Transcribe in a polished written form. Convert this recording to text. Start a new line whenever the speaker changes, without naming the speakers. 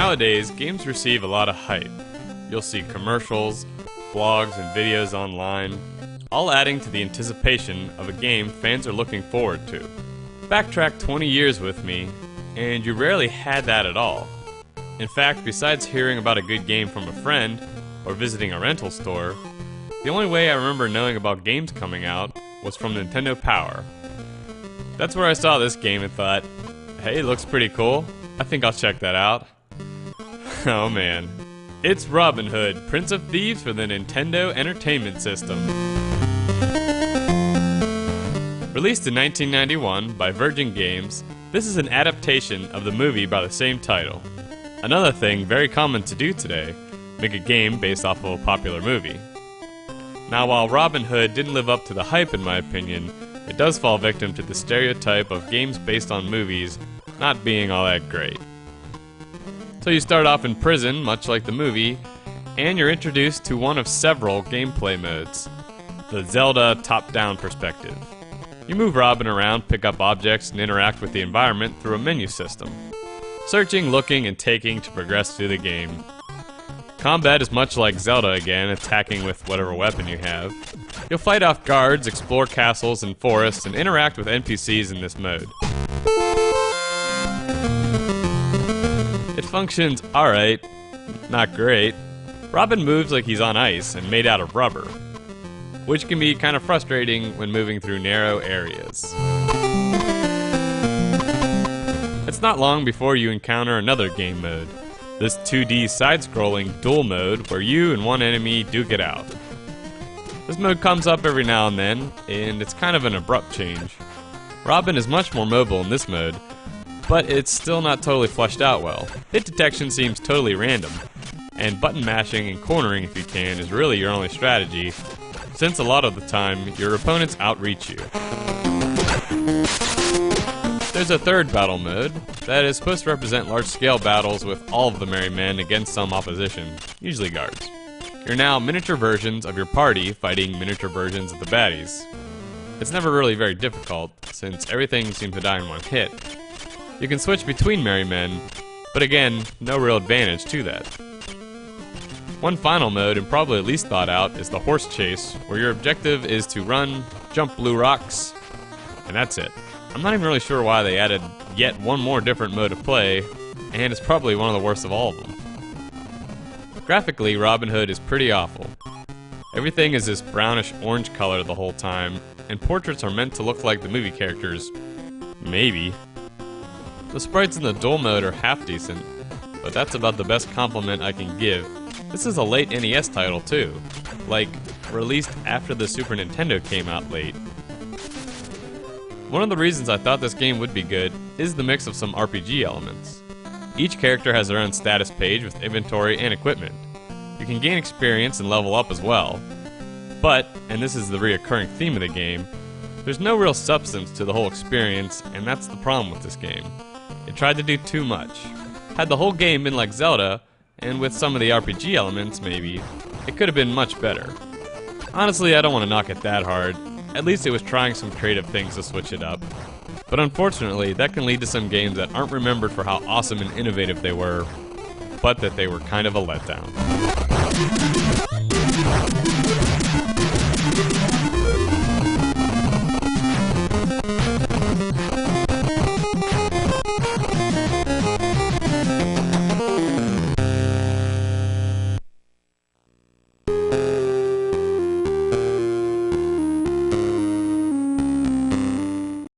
Nowadays, games receive a lot of hype. You'll see commercials, blogs, and videos online, all adding to the anticipation of a game fans are looking forward to. Backtrack 20 years with me, and you rarely had that at all. In fact, besides hearing about a good game from a friend, or visiting a rental store, the only way I remember knowing about games coming out was from Nintendo Power. That's where I saw this game and thought, hey, looks pretty cool, I think I'll check that out. Oh man. It's Robin Hood, Prince of Thieves for the Nintendo Entertainment System. Released in 1991 by Virgin Games, this is an adaptation of the movie by the same title. Another thing very common to do today, make a game based off of a popular movie. Now while Robin Hood didn't live up to the hype in my opinion, it does fall victim to the stereotype of games based on movies not being all that great. So you start off in prison, much like the movie, and you're introduced to one of several gameplay modes, the Zelda top-down perspective. You move Robin around, pick up objects, and interact with the environment through a menu system, searching, looking, and taking to progress through the game. Combat is much like Zelda again, attacking with whatever weapon you have. You'll fight off guards, explore castles and forests, and interact with NPCs in this mode. It functions alright, not great. Robin moves like he's on ice and made out of rubber, which can be kind of frustrating when moving through narrow areas. It's not long before you encounter another game mode, this 2D side-scrolling duel mode where you and one enemy duke it out. This mode comes up every now and then, and it's kind of an abrupt change. Robin is much more mobile in this mode, but it's still not totally fleshed out well. Hit detection seems totally random, and button mashing and cornering if you can is really your only strategy, since a lot of the time your opponents outreach you. There's a third battle mode that is supposed to represent large-scale battles with all of the merry men against some opposition, usually guards. You're now miniature versions of your party fighting miniature versions of the baddies. It's never really very difficult, since everything seems to die in one hit. You can switch between merry men, but again, no real advantage to that. One final mode, and probably at least thought out, is the horse chase, where your objective is to run, jump blue rocks, and that's it. I'm not even really sure why they added yet one more different mode of play, and it's probably one of the worst of all of them. Graphically, Robin Hood is pretty awful. Everything is this brownish orange color the whole time, and portraits are meant to look like the movie characters. Maybe. The sprites in the duel mode are half decent, but that's about the best compliment I can give. This is a late NES title too, like released after the Super Nintendo came out late. One of the reasons I thought this game would be good is the mix of some RPG elements. Each character has their own status page with inventory and equipment. You can gain experience and level up as well, but, and this is the reoccurring theme of the game, there's no real substance to the whole experience, and that's the problem with this game. It tried to do too much. Had the whole game been like Zelda, and with some of the RPG elements maybe, it could have been much better. Honestly, I don't want to knock it that hard. At least it was trying some creative things to switch it up. But unfortunately, that can lead to some games that aren't remembered for how awesome and innovative they were, but that they were kind of a letdown.